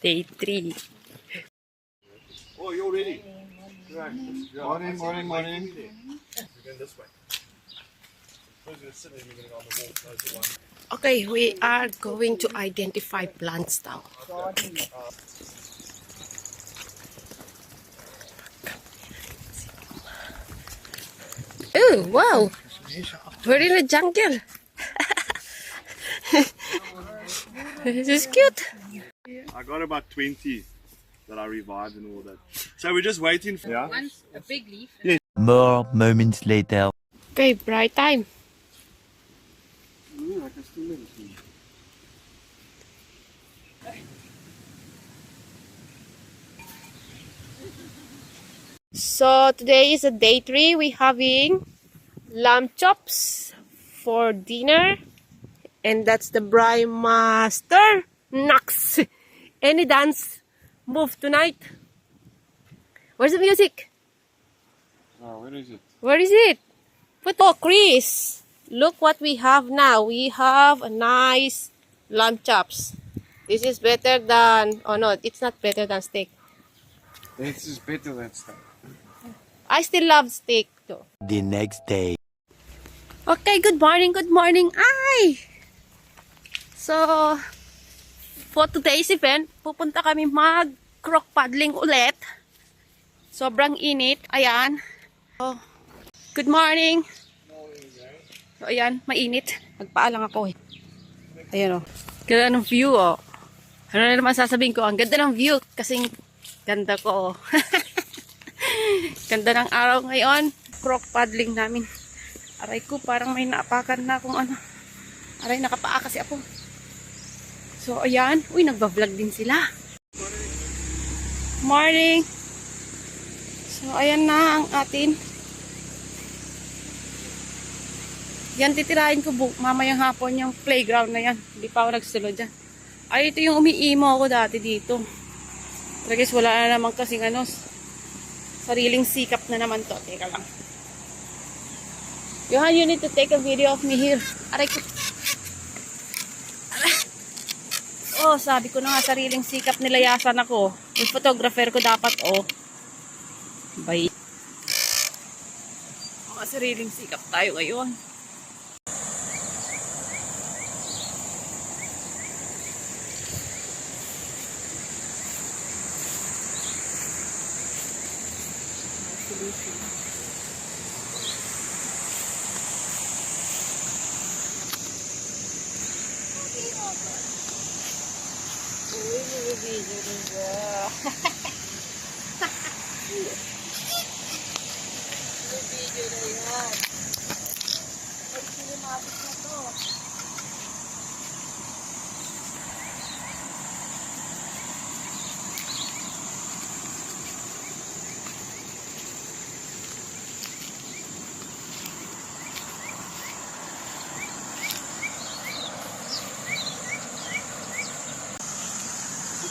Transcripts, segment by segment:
Day 3. Oh, you're ready. Right. Morning, morning, morning. We're going this way. We're going to sit and we're going to go on the wall. That's the one. Okay, we are going to identify plants now. Oh, wow! We're in a jungle. This is cute. I got about 20 that I revived and all that. So we're just waiting for... Yeah? Once a big leaf. Yeah. More moments later. Okay, bright time. So today is a day 3. We're having lamb chops for dinner. And that's the Braai Master Knox. Any dance move tonight? Where's the music? Where is it? Where is it? Oh, Chris, look what we have now. We have a nice lamb chops. This is better than... Oh no, it's not better than steak. This is better than stuff. I still love steak though. The next day. Okay, good morning, good morning. Ay! So, for today's event, pupunta kami mag-croc paddling ulit. Sobrang init. Ayan. Oh, good morning. So, ayan, mainit. Magpaalang ako eh. Ayan oh. Ganda ng view oh. Ano na naman sasabihin ko? Ang ganda ng view kasing ganda ko oh. Ganda ng araw ngayon. Croc paddling namin. Aray ko, parang may naapakan na kung ano. Aray, nakapaa kasi ako. So, ayan. Uy, nagbablog din sila. Morning. So, ayan na ang atin. Yan, titirahin ko mamayang hapon yung playground na yan. Hindi pa ako nagsulo dyan. Ay, ito yung umiimo ako dati dito. Pero guys, wala na naman kasing ano, sariling sikap na naman to. Teka lang. Johan, you need to take a video of me here. Aray ko. Aray. Oh, sabi ko na nga, sariling sikap nilayasan ako. Yung photographer ko dapat, oh. Bye. Mga sariling sikap tayo ngayon.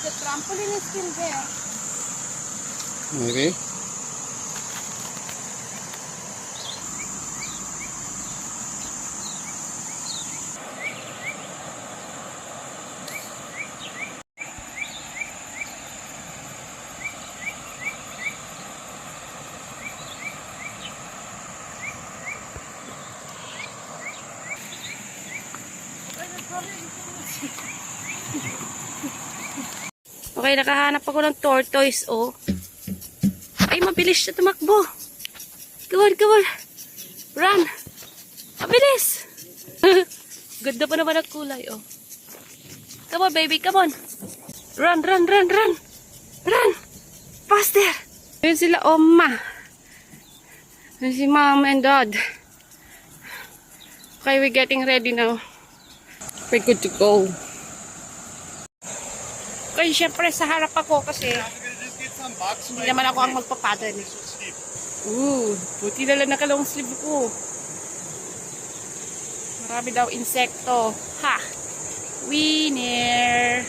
The trampoline is still there. Maybe. Okay, nakahanap ako ng tortoise, oh. Ay, mabilis siya tumakbo. Come on, come on. Run. Mabilis. Ganda pa naman ang kulay, oh. Come on, baby, come on. Run, run, run, run. Run. Faster. Yun sila, Oma. Yun si Mom and Dad. Okay, we're getting ready now. We're good to go. Okay, syempre sa harap ako kasi hindi naman ako ang magpapaddle. Buti na lang nakalong sleeve ko. Marami daw insekto. Ha! Winner!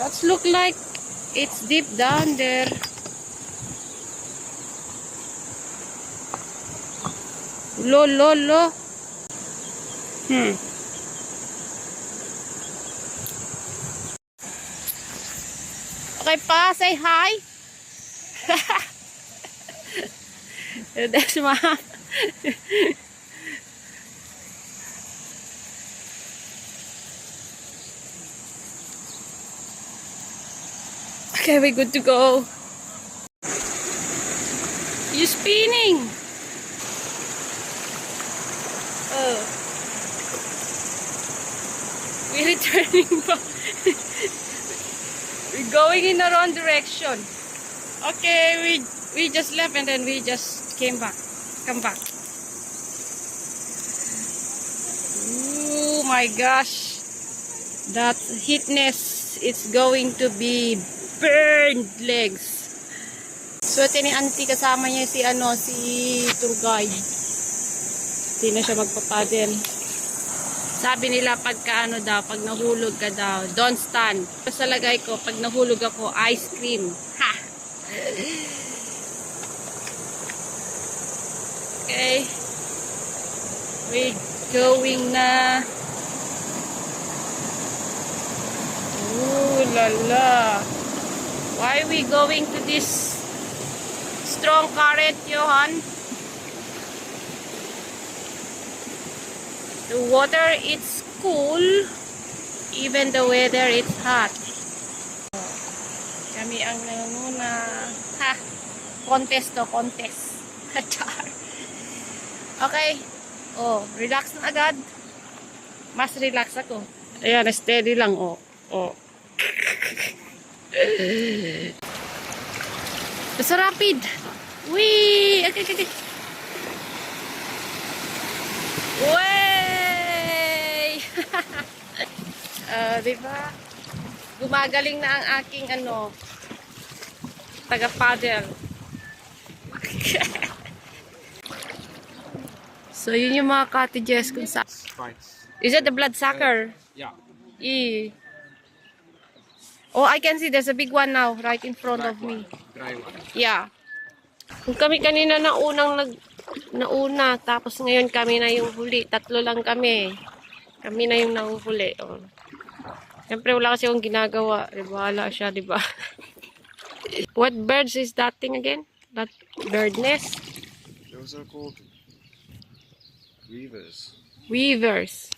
That's look like it's deep down there. Lo. Okay pa, say hi. That's ma. Okay, we're good to go. You spinning? Oh. We're returning back. We're going in the wrong direction. Okay, we just left and then we just came back. Come back. Oh my gosh. That heatness, it's going to be burned legs. So, ito ni auntie, kasama niya si tour guide. Hindi na siya magpapadel. Sabi nila pagka pag nahulog ka daw, don't stand. Sa lagay ko, pag nahulog ako, ice cream. Ha! Okay. We're going na. Ooh la la. Why are we going to this strong current, Johan? The water, it's cool. Even the weather, it's hot. Kami ang nanguna. Ha! Contest to, contest. Char. Okay. Oh, relax na agad. Mas relax ako. Ayan, steady lang, oh. Oh. Basta rapid. Wee! Okay, okay, okay. Wey! Diba? Gumagaling na ang aking taga-paddle. So, yun yung mga cottages kung sa... Is it the bloodsucker? Yeah. E. Oh, I can see there's a big one now right in front of me. Dry one. Yeah. Kung kami kanina nauna, tapos ngayon kami na yung huli. 3 lang kami. Kami na yung nahuhuli. Oh. Siyempre wala kasi akong ginagawa. Wala siya, diba? What birds is that thing again? That bird nest? Those are called weavers. Weavers.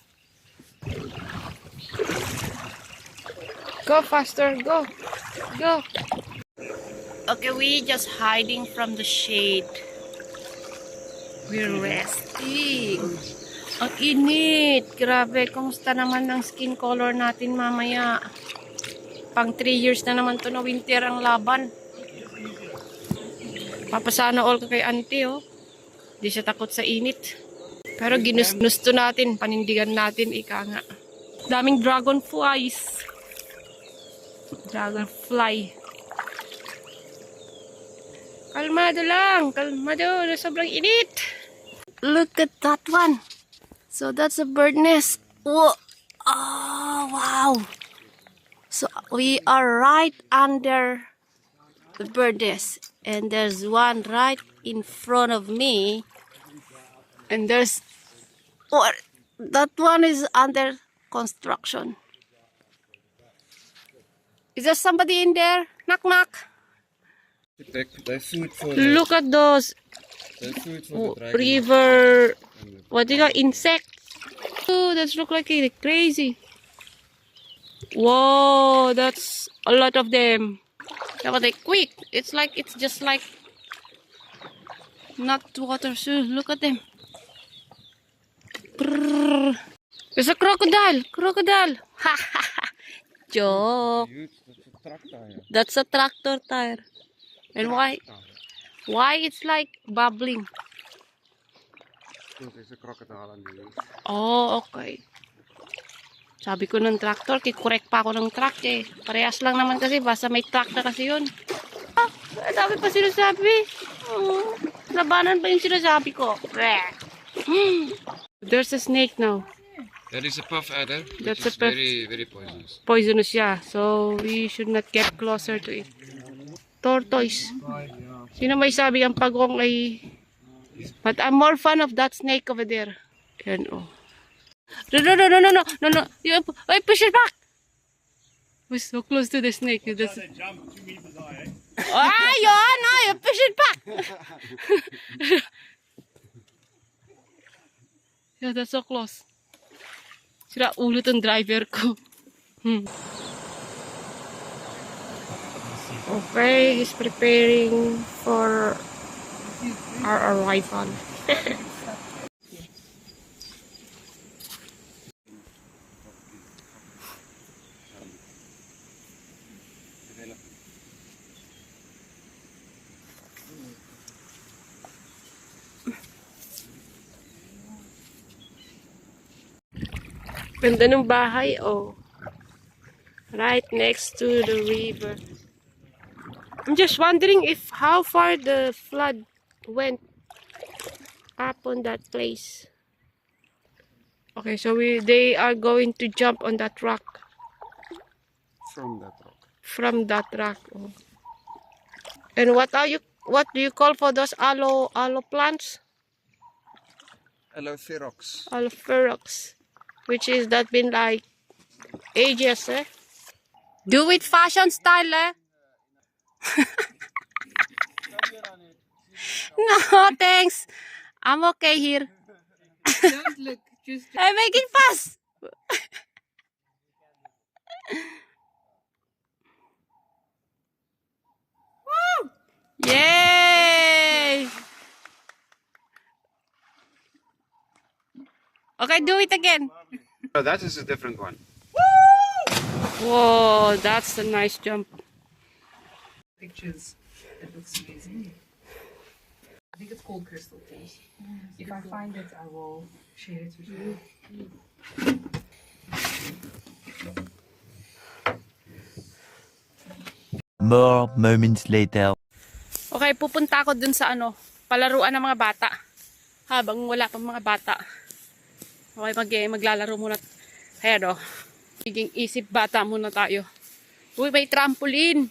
Go faster, go. Go. Okay, we just hiding from the shade. We're resting. Ang init. Grabe, kumusta naman ang skin color natin mamaya? Pang 3 years na naman to na winter ang laban. Papasana all ka kay auntie, oh. Di siya takot sa init. Pero ginusto natin, panindigan natin, ika nga. Daming dragonflies. Dragonfly. Kalmado lang. Kalmado. Sobrang init. Look at that one. So that's a bird nest. Whoa. Oh, wow. So we are right under the bird nest. And there's one right in front of me. And there's... What? That one is under construction. Is there somebody in there? Knock, knock. They're food for Look at those food for the dragon. river, what do you call, insects. Oh, that look like crazy. Whoa, that's a lot of them. Yeah, but they quick. It's just like not water. So look at them. Brrr. There's a crocodile. Crocodile. Ha ha ha. Joke. That's a tractor tire. And why? Why it's like bubbling? There's a crocodile underneath. Oh, okay. Sabi ko ng tractor, kikorek pa ako ng truck eh. Parehas lang naman kasi, basta may truck na kasi yun. Ah, dami pa sinasabi. Labanan pa yung sinasabi ko. There's a snake now. That is a puff adder, which That's is a puff. very, very poisonous. Poisonous siya. So, we should not get closer to it. Tortoise. Sino may sabi ang pagong ay... But I'm more fan of that snake over there. Yan, oh. No. You, push it back. We're so close to the snake. You just... That jump 2 meters high, eh? Ah, yun! No, you push it back! Yeah, that's so close. Sira ulo tong driver ko. Okay, he's preparing for our arrival. Ganda ng bahay, oh. Right next to the river. I'm just wondering if how far the flood went up on that place. Okay, so they are going to jump on that rock. From that rock. From that rock. Oh. And what do you call for those aloe plants? Alophyrox. Alophyrox. Which is that been like ages, eh? Do it fashion style, eh? No, thanks. I'm okay here. Don't look, just I'm making fast. Woo! Yay! Okay, do it again. Oh, that is a different one. Whoa, that's a nice jump. pictures. It looks amazing. I think it's called Crystal Tea. If I find it, I will share it with you. More moments later. Okay, pupunta ako dun sa palaruan ng mga bata. Habang wala pang mga bata. Okay, maglalaro muna. Kaya Higing isip bata muna tayo. Uy, may trampoline.